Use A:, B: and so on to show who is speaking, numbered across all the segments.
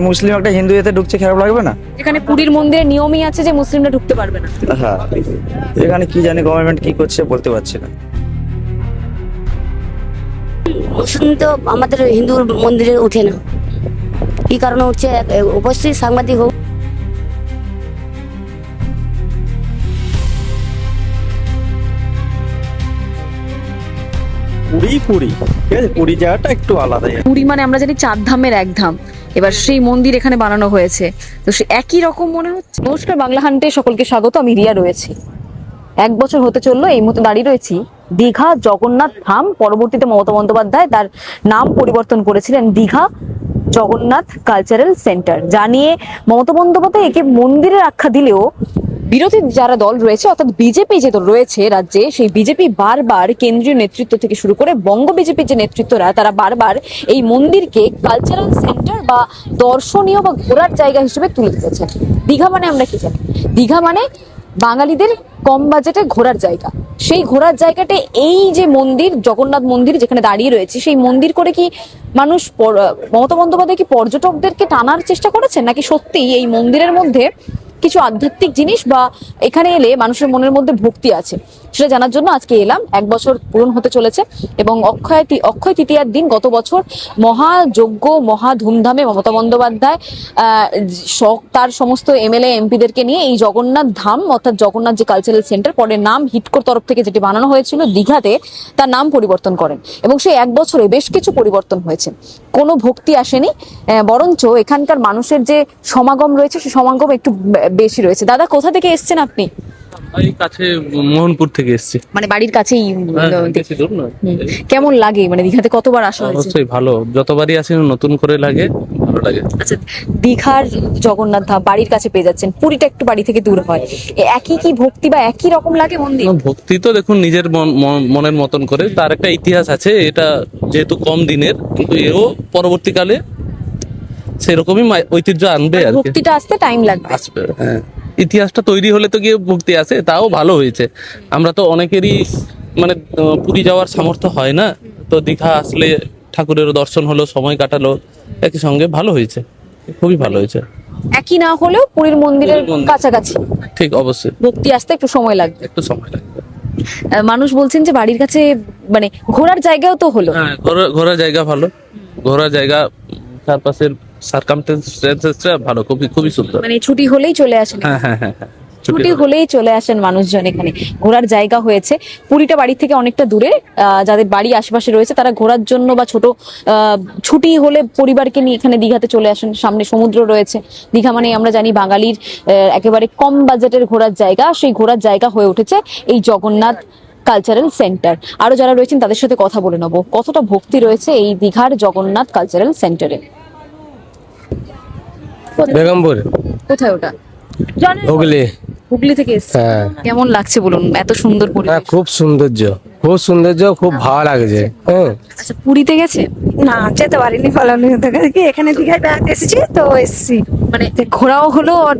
A: মুসলিম একটা হিন্দু এতে ঢুকছে, খারাপ লাগবে না?
B: এখানে পুরীর মন্দিরে নিয়মই আছে যে মুসলিমরা ঢুকতে পারবে না।
A: হ্যাঁ, এখানে কি জানি গভর্নমেন্ট কি করছে বলতে পারছি না।
C: মুসলিম তো আমাদের হিন্দু মন্দিরে উঠে না, কি কারণে উঠছে অবশ্যই সাংবাদিক হোক।
D: পুরী পুরী ঠিক আছে, পুরী জায়গাটা একটু আলাদাই।
B: পুরী মানে আমরা জানি চার ধামের এক ধাম, এবার সেই মন্দির এখানে বানানো হয়েছে, তো সে একই রকম মনে হচ্ছে। নমস্কার, বাংলা হান্টে সকলকে স্বাগত। আমি রিয়া রয়েছি। 1 বছর হতে চললো, এই মুহূর্তে দাঁড়িয়ে রয়েছি দীঘা জগন্নাথ ধাম। পরবর্তীতে মমতা বন্দ্যোপাধ্যায় তার নাম পরিবর্তন করেছিলেন দীঘা জগন্নাথ কালচারাল সেন্টার, যা নিয়ে মমতা বন্দ্যোপাধ্যায় একে মন্দিরের আখ্যা দিলেও বিরোধী যারা দল রয়েছে, অর্থাৎ বিজেপি যে দল রয়েছে রাজ্যে, সেই বিজেপি বারবার কেন্দ্রীয় নেতৃত্ব থেকে শুরু করে বঙ্গ বিজেপির যে নেতৃত্বরা, তারা বারবার এই মন্দিরকে কালচারাল সেন্টার বা দর্শনীয় বা ঘোরার জায়গা হিসেবে তুলে ধরেছেন। দীঘা মানে আমরা কি জানি? দীঘা মানে বাঙালিদের কম বাজেটে ঘোরার জায়গা। সেই ঘোরার জায়গাটা এই যে মন্দির, জগন্নাথ মন্দির যেখানে দাঁড়িয়ে রয়েছে, সেই মন্দির করে কি মানুষ মমতা বন্দ্যোপাধ্যায় কি পর্যটকদেরকে টানার চেষ্টা করেছেন, নাকি সত্যি এই মন্দিরের মধ্যে কিছু আধ্যাত্মিক জিনিস বা এখানে এলে মানুষের মনের মধ্যে ভক্তি আছে, সেটা জানার জন্য আজকে এলাম। 1 বছর পূরণ হতে চলেছে এবং অক্ষয় তৃতীয়ার দিন গত বছর মহাযজ্ঞ মহা ধুমধামে মমতা বন্দ্যোপাধ্যায় তার সমস্ত এমএলএ এমপিদেরকে নিয়ে এই জগন্নাথ ধাম অর্থাৎ জগন্নাথ যে কালচারাল সেন্টার, পরে নাম হিটকোর তরফ থেকে যেটি বানানো হয়েছিল দীঘাতে, তার নাম পরিবর্তন করেন এবং সেই 1 বছরে বেশ কিছু পরিবর্তন হয়েছে। কোনো ভক্তি আসেনি, বরঞ্চ এখানকার মানুষের যে সমাগম রয়েছে সেই সমাগম একটু বেশি রয়েছে। দাদা, কোথা থেকে এসেছেন আপনি?
E: এই কাছে মোহনপুর থেকে এসেছি।
B: মানে বাড়ির কাছেই?
E: বেশি দূর নয়।
B: কেমন লাগে, মানে দীঘাতে কতবার আসা হয়েছে?
E: অবশ্যই ভালো, যতবারই আসি নতুন করে লাগে, ভালো লাগে।
B: আচ্ছা, দীঘার জগন্নাথ ধাম বাড়ির কাছে পেয়ে যাচ্ছেন, পুরীটা একটু বাড়ি থেকে দূর হয়, একই কি ভক্তি বা একই রকম লাগে মন্দির?
E: ভক্তি তো দেখুন নিজের মনের মতন করে, তার একটা ইতিহাস আছে। এটা যেহেতু কম দিনের, কিন্তু এও পরবর্তীকালে সেরকমই ঐতিহ্য আনবে আর কি।
B: ভক্তিটা আসতে টাইম লাগবে,
E: আসবে। হ্যাঁ, ইতিহাসটা তৈরি হলে তো গিয়ে ভক্তি আসে, তাও ভালো হয়েছে। আমরা তো অনেকেরই মানে পুরী যাওয়ার সামর্থ্য হয় না, তো দীঘা আসলে ঠাকুরেরও দর্শন হলো, সময় কাটালো একই সঙ্গে, ভালো হয়েছে, খুবই ভালো হয়েছে।
B: একই না হলেও পুরীর মন্দিরের কাছাকাছি
E: ঠিক, অবশ্যই
B: ভক্তি আসতে একটু সময় লাগবে।
E: একটু সময় লাগবে।
B: মানুষ বলছেন যে বাড়ির কাছে মানে ঘোরার জায়গাও তো হলো।
E: হ্যাঁ, ঘোরার জায়গা ভালো, ঘোরার জায়গা, চারপাশের সার্কামস্টেন্সেসটা ভালো, খুবই খুবই সুন্দর।
B: মানে ছুটি হলেই চলে আসেন?
E: হ্যাঁ হ্যাঁ হ্যাঁ হ্যাঁ,
B: ছুটি হলেই চলে আসেন মানুষজন এখানে। ঘোরার জায়গা হয়েছে। পুরীটা বাড়ি থেকে অনেকটা দূরে, যাদের বাড়ি আশেপাশে রয়েছে তারা ঘোরার জন্য বা ছোট ছুটি হলে পরিবারকে নিয়ে এখানে দীঘাতে চলে আসেন। সামনে সমুদ্র রয়েছে। দীঘা মানে আমরা জানি বাঙালির একেবারে কম বাজেটের ঘোরার জায়গা। সেই ঘোরার জায়গা হয়ে উঠেছে এই জগন্নাথ কালচারাল সেন্টার। আরো যারা রয়েছেন তাদের সাথে কথা বলে নেবো, কতটা ভক্তি রয়েছে এই দীঘার জগন্নাথ কালচারাল সেন্টারে।
F: বেগমপুর।
B: কোথায় ওটা?
F: হুগলি।
B: হুগলি থেকে এসেছে।
F: হ্যাঁ।
B: কেমন লাগছে বলুন, এত সুন্দর
F: হ্যাঁ,
B: পরিবেশ?
F: খুব সৌন্দর্য, খুব সৌন্দর্য, খুব ভালো লাগছে। হ্যাঁ,
B: আচ্ছা, পুরীতে গেছে?
G: না, যেতে পারিনি, ফলানি কি এখানে দীঘায় বেড়াতে এসেছি তো এসেছি,
B: মানে ঘোরাও হলো আর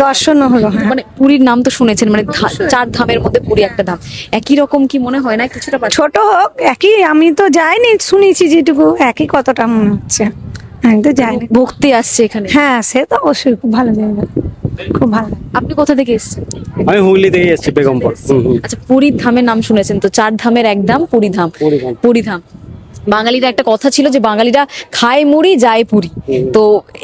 G: দর্শনও হলো। হ্যাঁ,
B: মানে পুরীর নাম তো শুনেছেন, মানে 4 ধামের মধ্যে পুরী একটা ধাম। একই রকম কি মনে হয় না কিছুটা?
G: ছোট হোক একই, আমি তো যাইনি, শুনেছি যেটুকু, একই কতটা মনে হচ্ছে, আমি তো যাইনি।
B: ভক্তি আসছে এখানে।
G: হ্যাঁ, সে তো অবশ্যই খুব ভালো জায়গা, খুব ভালো।
B: আপনি কোথা থেকে এসেছেন?
D: আমি হুগলি থেকে এসেছি, বেগমপুর।
B: আচ্ছা, পুরীর ধামের নাম শুনেছেন তো? 4 ধামের এক ধাম পুরী ধাম। পুরী ধাম, বাঙালিরা একটা কথা ছিল যে বাঙালিরা খায় মুড়ি যায় পুরী। তো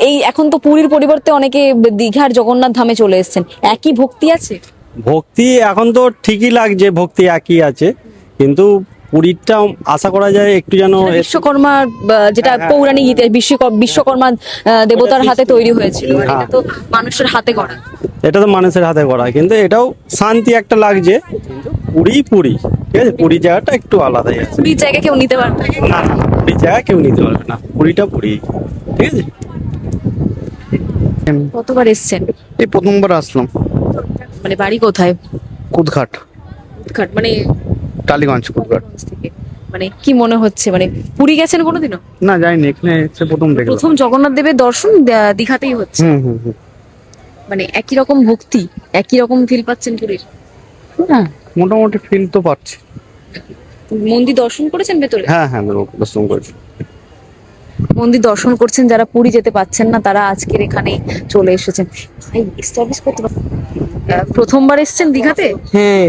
B: এই এখন তো পুরীর পরিবর্তে অনেকে দীঘার জগন্নাথ ধামে চলে এসেছেন। একই ভক্তি আছে?
D: ভক্তি এখন তো ঠিকই লাগছে, ভক্তি একই আছে, কিন্তু পুরীরটা আশা করা যায় একটু যেন
B: বিশ্বকর্মা যেটা পৌরাণিক ইতিহাস, বিশ্বকর্মা দেবতার হাতে তৈরি হয়েছিল, আর এটা তো মানুষের হাতে গড়া।
D: এটা তো মানুষের হাতে করা, কিন্তু এটাও শান্তি একটা লাগছে। কিন্তু পুরী পুরী ঠিক আছে, পুরী জায়গাটা একটু আলাদাই আছে।
B: পুরীর জায়গা কেউ নিতে পারবে না।
D: না না, পুরী জায়গা কেউ নিতে পারবে না, পুরীটা পুরী, ঠিক আছে।
B: কতবার এসেছেন?
H: এই প্রথমবার আসলাম।
B: মানে বাড়ি কোথায়?
H: কুদঘাট,
B: মানে
H: টালিগঞ্জ কুদঘাট।
B: থেকে মানে কি মনে হচ্ছে, মানে পুরী গেছেন কোনোদিনও?
H: না, যাইনি, এখানে এসে প্রথম দেখলাম।
B: প্রথম জগন্নাথ দেবের দর্শন দীঘাতেই হচ্ছে।
H: হুম।
B: মানে একই রকম ভক্তি, একই রকম ফিল পাচ্ছেন পুরীর?
H: হ্যাঁ, মোটামুটি ফিল তো পাচ্ছি।
B: মন্দির দর্শন করেছেন ভেতরে?
H: হ্যাঁ, দর্শন করেছি।
B: মন্দির দর্শন করছেন, যারা পুরী যেতে পাচ্ছেন না তারা আজকের এখানে চলে এসেছেন। এস্টাবলিশ করতে প্রথমবার এসেছেন দীঘাতে?
I: হ্যাঁ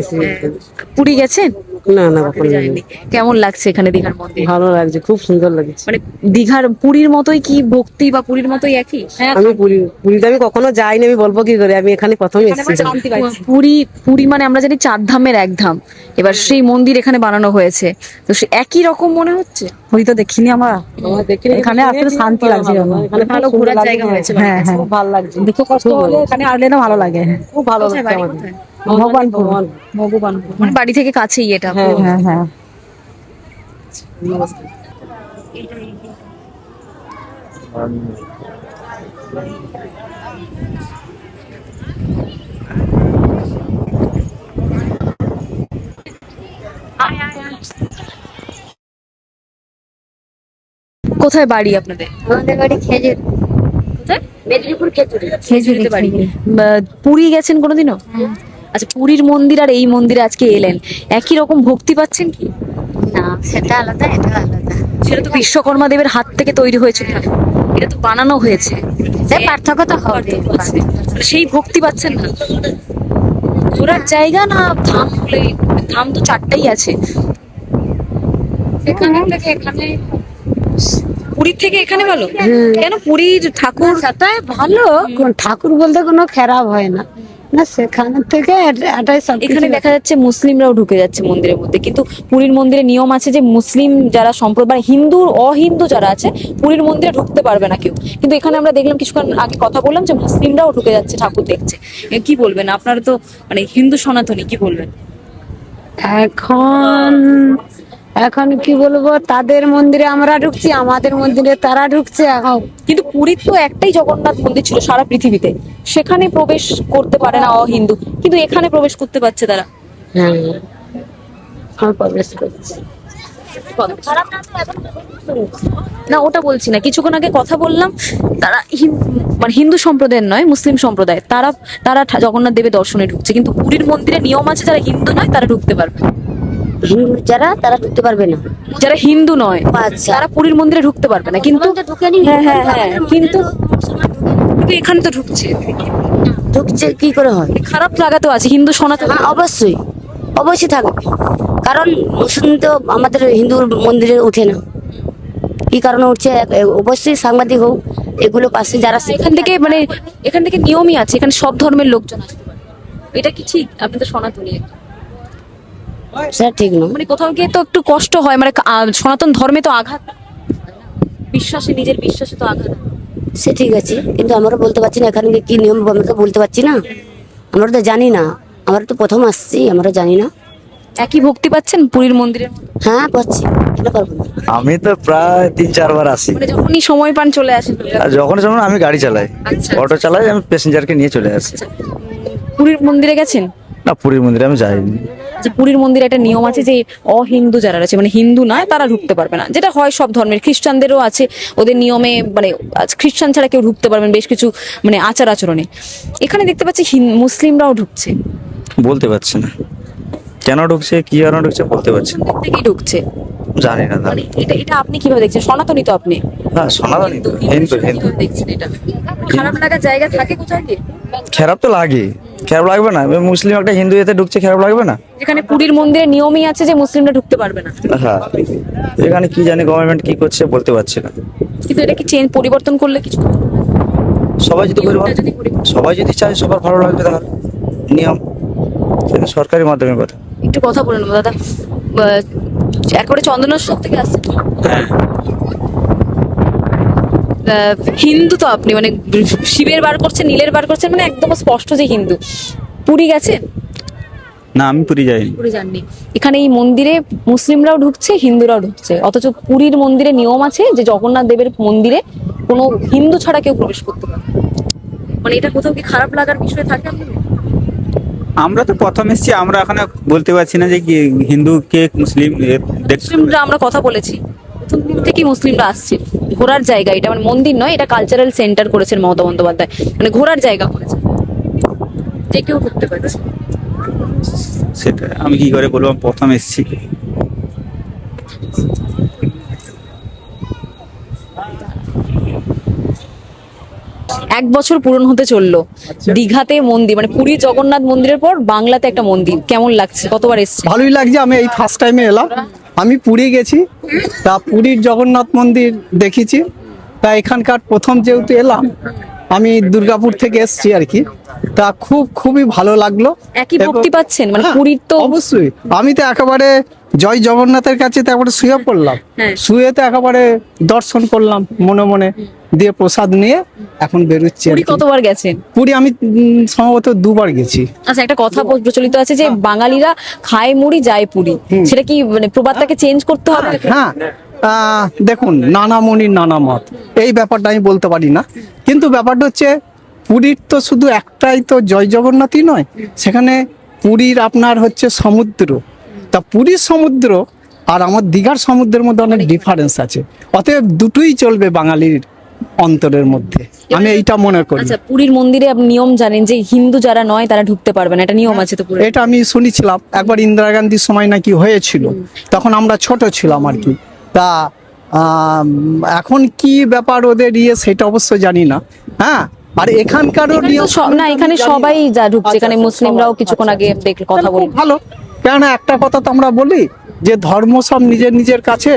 B: পুরী গেছেন?
I: না না
B: পুরী যায়নি। কেমন লাগছে এখানে দীঘার মন্দির?
I: ভালো লাগছে, খুব সুন্দর লাগছে।
B: মানে দীঘার পুরীর মতোই কি ভক্তি বা পুরীর মতোই একই?
I: আমি পুরীতে আমি কখনো যাইনি, আমি বলবো কি করে, আমি এখানে প্রথম এসেছি।
B: পুরী পুরী মানে আমরা জানি 4 ধামের এক ধাম, এবার সেই মন্দির এখানে বানানো হয়েছে, তো সে একই রকম মনে হচ্ছে?
G: ওই তো দেখিনি আমরা, এখানে আসলে শান্তি লাগছে।
I: এখানে
B: ভালো ঘোরার জায়গা হয়েছে।
G: হ্যাঁ হ্যাঁ,
I: খুব ভালো লাগছে,
G: দুঃখ কষ্ট হলে এখানে আসলে না ভালো লাগে।
I: খুব ভালো লাগছে আমাদের।
G: ভগবানপুর।
B: ভগবানপুর মানে বাড়ি থেকে কাছেই এটা?
G: হ্যাঁ হ্যাঁ।
B: কোথায় বাড়ি আপনাদের?
C: আমাদের বাড়ি খেজুর,
B: কোথায়?
C: মেদিনীপুর খেজুরি।
B: খেজুরিতে বাড়ি। পুরী গেছেন কোনোদিনও? আচ্ছা, পুরীর মন্দির আর এই মন্দিরে আজকে এলেন, একই রকম ভক্তি পাচ্ছেন কি?
C: না, সেটা আলাদা, এটা আলাদা।
B: সেটা তো বিশ্বকর্মা দেবের হাত থেকে তৈরি হয়েছিল, এটা তো বানানো হয়েছে।
C: সে পার্থক্য তো হবে।
B: সেই ভক্তি পাচ্ছেন না? ঘোরার জায়গা না ধাম হলে, ধাম তো 4টাই আছে। পুরীর থেকে এখানে ভালো কেন? পুরীর ঠাকুর
G: সেটাই ভালো, ঠাকুর বলতে কোনো খারাপ হয় না, না সেখান থেকে এটাই সব।
B: এখানে দেখা যাচ্ছে মুসলিমরাও ঢুকে যাচ্ছে মন্দিরের মধ্যে, কিন্তু পুরীর মন্দিরে নিয়ম আছে যে মুসলিম যারা সম্প্রদায়, হিন্দু অহিন্দু যারা আছে পুরীর মন্দিরে ঢুকতে পারবে না কেউ, কিন্তু এখানে আমরা দেখলাম কিছুক্ষণ আগে কথা বললাম যে মুসলিমরাও ঢুকে যাচ্ছে, ঠাকুর দেখছে। কি বলবেন আপনারা তো মানে হিন্দু সনাতনী, কি বলবেন?
G: এখন এখন কি বলবো, তাদের মন্দিরে আমরা ঢুকছি, আমাদের মন্দিরে তারা ঢুকছে। এখন
B: কিন্তু পুরীর তো একটাই জগন্নাথ মন্দির ছিল সারা পৃথিবীতে, সেখানে প্রবেশ করতে পারে না অহিন্দু, কিন্তু এখানে প্রবেশ করতে পারছে তারা।
G: হ্যাঁ, আমি প্রবেশ করছি।
B: না ওটা বলছি না, কিছুক্ষণ আগে কথা বললাম, তারা মানে হিন্দু সম্প্রদায়ের নয়, মুসলিম সম্প্রদায়, তারা তারা জগন্নাথ দেবের দর্শনে ঢুকছে, কিন্তু পুরীর মন্দিরে নিয়ম আছে যারা হিন্দু নয় তারা ঢুকতে পারবে।
C: হিন্দু যারা, তারা ঢুকতে পারবে না।
B: যারা হিন্দু নয়
C: আচ্ছা।
B: তারা পুরীর মন্দিরে ঢুকতে পারবে না, কিন্তু
C: ঢুকেনি।
B: হ্যাঁ হ্যাঁ হ্যাঁ, কিন্তু কিন্তু এখানে তো ঢুকছে।
C: ঢুকছে কি করে হয়?
B: খারাপ লাগা তো আছে হিন্দু সনাতন।
C: হ্যাঁ, অবশ্যই অবশ্যই থাকবে, কারণ মুসলিম তো আমাদের হিন্দু মন্দিরে উঠে না। কি কারণে উঠছে? অবশ্যই সাংবাদিক হোক, এগুলো পাশে যারা
B: এখান থেকে মানে এখান থেকে নিয়মই আছে, এখানে সব ধর্মের লোকজন আসতে পারে। এটা কি ঠিক? আপনি তো সনাতনী,
C: সেটা ঠিক নয়।
B: মানে কোথাও গিয়ে তো একটু কষ্ট হয়, মানে সনাতন ধর্মে তো আঘাত, বিশ্বাসে, নিজের বিশ্বাসে তো আঘাত।
C: সে ঠিক আছে, কিন্তু আমরা বলতে পারছি না এখানে কি নিয়ম, আমরা তো বলতে পারছি না, আমরা তো জানি না, আমরা তো প্রথম আসছি, আমরা জানি না।
B: একই ভক্তি পাচ্ছেন পুরীর মন্দিরের মতো?
C: হ্যাঁ পাচ্ছি, কেন পারবো না?
A: আমি তো প্রায় 3-4 বার আসি।
B: মানে যখনই সময় পান চলে আসেন?
A: আর যখন যখন আমি গাড়ি চালাই,
B: আচ্ছা।
A: অটো চালাই, আমি প্যাসেঞ্জারকে নিয়ে চলে আসি।
B: পুরীর মন্দিরে গেছেন?
A: না, পুরীর মন্দিরে আমি যাইনি।
B: যে পুরীর মন্দিরে একটা নিয়ম আছে যে অহিন্দু যারা আছে, মানে হিন্দু নয়, তারা ঢুকতে পারবে না, যেটা হয় সব ধর্মের। খ্রিস্টানদেরও আছে ওদের নিয়মে, মানে খ্রিস্টান ছাড়া কেউ ঢুকতে পারবেন বেশ কিছু মানে আচার আচরণে। এখানে দেখতে পাচ্ছি মুসলিমরাও ঢুকছে।
A: বলতে পারছি না কেন ঢুকছে, কি কারণে ঢুকছে বলতে পারছি না।
B: থেকেই ঢুকছে,
A: জানি না
B: মানে এটা এটা আপনি কিভাবে দেখছেন? সনাতনী তো আপনি।
A: হ্যাঁ, সনাতনী তো, হিন্দু হিন্দু।
B: কিভাবে দেখছেন এটা? খারাপ লাগার জায়গা থাকে কোথায় গিয়ে?
A: খারাপ তো লাগে, খারাপ লাগবে না? মুসলিম একটা হিন্দু এতে ঢুকছে, খারাপ লাগবে না?
B: যেখানে পুরীর মন্দিরে নিয়মই আছে যে মুসলিমরা ঢুকতে পারবে না,
A: হ্যাঁ, এখানে কি জানি গভর্নমেন্ট কি করছে বলতে পারছি না।
B: কিন্তু এটা কি পরিবর্তন করলে কিছু?
A: সবাই যদি সবাই যদি চায় সবার ভালো লাগবে, তাহলে নিয়ম সেটা সরকারি মাধ্যমে কথা।
B: একটু কথা বলে নেবো দাদা, একেবারে চন্দনেশ্বর থেকে আসছে? হিন্দু তো আপনি, মানে শিবের বার করছেন, নীলের বার করছেন, মানে একদম স্পষ্ট যে হিন্দু। পুরী গেছেন?
H: না, আমি পুরী যাইনি।
B: পুরী যাননি। এখানে এই মন্দিরে মুসলিমরাও ঢুকছে, হিন্দুরাও ঢুকছে, অথচ পুরীর মন্দিরে নিয়ম আছে যে জগন্নাথ দেবের মন্দিরে কোনো হিন্দু ছাড়া কেউ প্রবেশ করতে পারে। মানে এটা কোথাও কি খারাপ লাগার বিষয় থাকে?
H: আমরা তো প্রথম এসেছি, আমরা এখানে বলতে পারছি না যে কি হিন্দু কে মুসলিম।
B: মুসলিমরা আমরা কথা বলেছি, প্রথম দিন থেকেই মুসলিমরা আসছে। ঘোরার জায়গা এটা, মানে মন্দির নয়, এটা কালচারাল সেন্টার করেছেন মমতা বন্দ্যোপাধ্যায়, মানে ঘোরার জায়গা করেছে, যে কেউ ঢুকতে পারছে।
H: সেটা আমি কি করে বলবো, প্রথম এসেছি।
B: এক বছর পূরণ হতে চললো দীঘাতে মন্দির, মানে পুরী জগন্নাথ মন্দিরের পর বাংলাতে একটা মন্দির, কেমন লাগছে? কতবার এসছে?
D: ভালোই লাগছে। আমি এই ফার্স্ট টাইমে এলাম। আমি পুরী গেছি, তা পুরীর জগন্নাথ মন্দির দেখেছি। তা এখানকার প্রথম যেহেতু এলাম, আমি দুর্গাপুর থেকে এসেছি আর কি, তা খুবই ভালো লাগলো।
B: একই ভক্তি
D: এবং-
B: পাচ্ছেন? মানে
D: হ্যাঁ,
B: পুরীর তো
D: অবশ্যই। আমি তো একেবারে জয় জগন্নাথের কাছে তো একবারে শুয়ে পড়লাম,
B: হ্যাঁ।
D: শুয়ে তো একেবারে দর্শন করলাম মনে মনে, দিয়ে প্রসাদ নিয়ে এখন বেরোচ্ছি আর
B: পুরী
D: কি।
B: কতবার গেছেন?
D: পুরী আমি সম্ভবত 2বার গেছি।
B: আচ্ছা, একটা কথা প্রচলিত আছে যে বাঙালিরা খায় মুড়ি যায় পুরী, সেটা কি মানে প্রবাদটাকে চেঞ্জ করতে হবে?
D: হ্যাঁ, দেখুন, নানা মনির নানা মত, এই ব্যাপারটা আমি বলতে পারি না। কিন্তু ব্যাপারটা হচ্ছে পুরীর তো শুধু একটাই তো জয় জগন্নাথই নয়, সেখানে পুরীর আপনার হচ্ছে সমুদ্র। তা পুরীর সমুদ্র আর আমার দীঘার সমুদ্রের মধ্যে অনেক ডিফারেন্স আছে। অতএব দুটোই চলবে বাঙালির অন্তরের মধ্যে, আমি এইটা মনে করি।
B: আচ্ছা, পুরীর মন্দিরে আপনি নিয়ম জানেন যে হিন্দু যারা নয় তারা ঢুকতে পারবে না, এটা নিয়ম আছে তো পুরো?
D: এটা আমি শুনেছিলাম, একবার ইন্দিরা গান্ধীর সময় নাকি হয়েছিল, তখন আমরা ছোট ছিলাম আর কি। তা এখন কি ব্যাপার ওদের সেটা অবশ্য জানি না। হ্যাঁ, আর এখানকারও
B: এখানে তো না, এখানে সবাই যা ঢুকছে, এখানে মুসলিমরাও কিছুক্ষণ আগে দেখলে কথা বলি।
D: ভালো। কেননা একটা কথা তো আমরা বলি যে ধর্ম সব নিজের নিজের কাছে।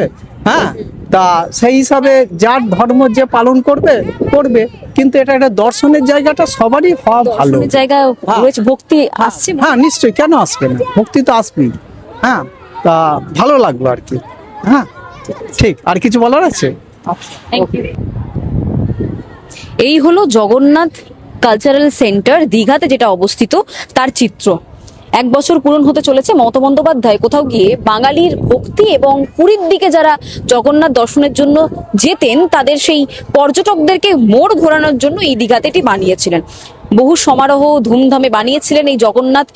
D: হ্যাঁ, তা সেই হিসাবে যার ধর্ম যে পালন করবে, কিন্তু এটা একটা দর্শনের জায়গাটা সবারই হওয়া ভালো।
B: দর্শনের জায়গা রয়েছে, ভক্তি আসছে।
D: হ্যাঁ, নিশ্চয়ই, কেন আসবে না, ভক্তি তো আসবেই। হ্যাঁ, তা ভালো লাগলো আর কি। হ্যাঁ, ঠিক। আর কিছু বলার আছে?
B: Thank you. এই হলো জগন্নাথ কালচারাল সেন্টার দীঘাতে যেটা অবস্থিত, তার চিত্র। 1 বছর পূরণ হতে চলেছে। মমতা বন্দ্যোপাধ্যায় কোথাও গিয়ে বাঙালির ভক্তি এবং পুরীর দিকে যারা জগন্নাথ দর্শনের জন্য যেতেন তাদের সেই পর্যটকদেরকে মোড় ঘোরানোর জন্য এই দীঘাতে এটি বানিয়েছিলেন। বহু সমারোহ ধুমধামে বানিয়েছিলেন এই জগন্নাথ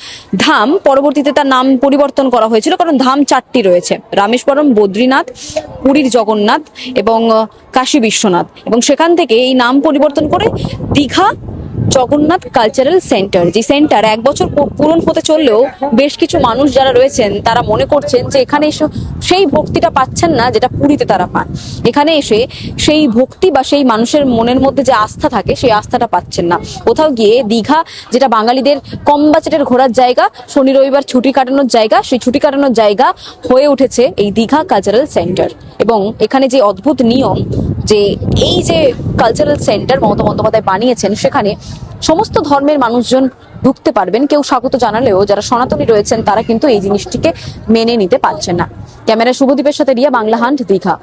B: ধাম। পরবর্তীতে তার নাম পরিবর্তন করা হয়েছিল, কারণ ধাম 4টি রয়েছে: রামেশ্বরম, বদ্রীনাথ, পুরীর জগন্নাথ এবং কাশী বিশ্বনাথ। এবং সেখান থেকে এই নাম পরিবর্তন করে দীঘা জগন্নাথ কালচারাল সেন্টার, যে সেন্টার 1 বছর পূরণ হতে চললেও বেশ কিছু মানুষ যারা রয়েছেন তারা মনে করছেন যে এখানে এসে সেই ভক্তিটা পাচ্ছেন না যেটা পুরীতে তারা পান। এখানে এসে সেই ভক্তি বা সেই মানুষের মনের মধ্যে যে আস্থা থাকে সেই আস্থাটা পাচ্ছেন না। কোথাও গিয়ে দীঘা, যেটা বাঙালিদের কম বাজেটের ঘোরার জায়গা, শনি রবিবার ছুটি কাটানোর জায়গা, সেই ছুটি কাটানোর জায়গা হয়ে উঠেছে এই দীঘা কালচারাল সেন্টার। এবং এখানে যে অদ্ভুত নিয়ম, যে এই যে কালচারাল সেন্টার মমতা বন্দ্যোপাধ্যায় বানিয়েছেন, সেখানে সমস্ত ধর্মের মানুষজন ঢুকতে পারবেন। কেউ স্বাগত জানালেও যারা সনাতনী রয়েছেন তারা কিন্তু এই জিনিসটিকে মেনে নিতে পারছেন না। ক্যামেরা শুভদীপের সাথে রিয়া, বাংলা হান্ট, দীঘা।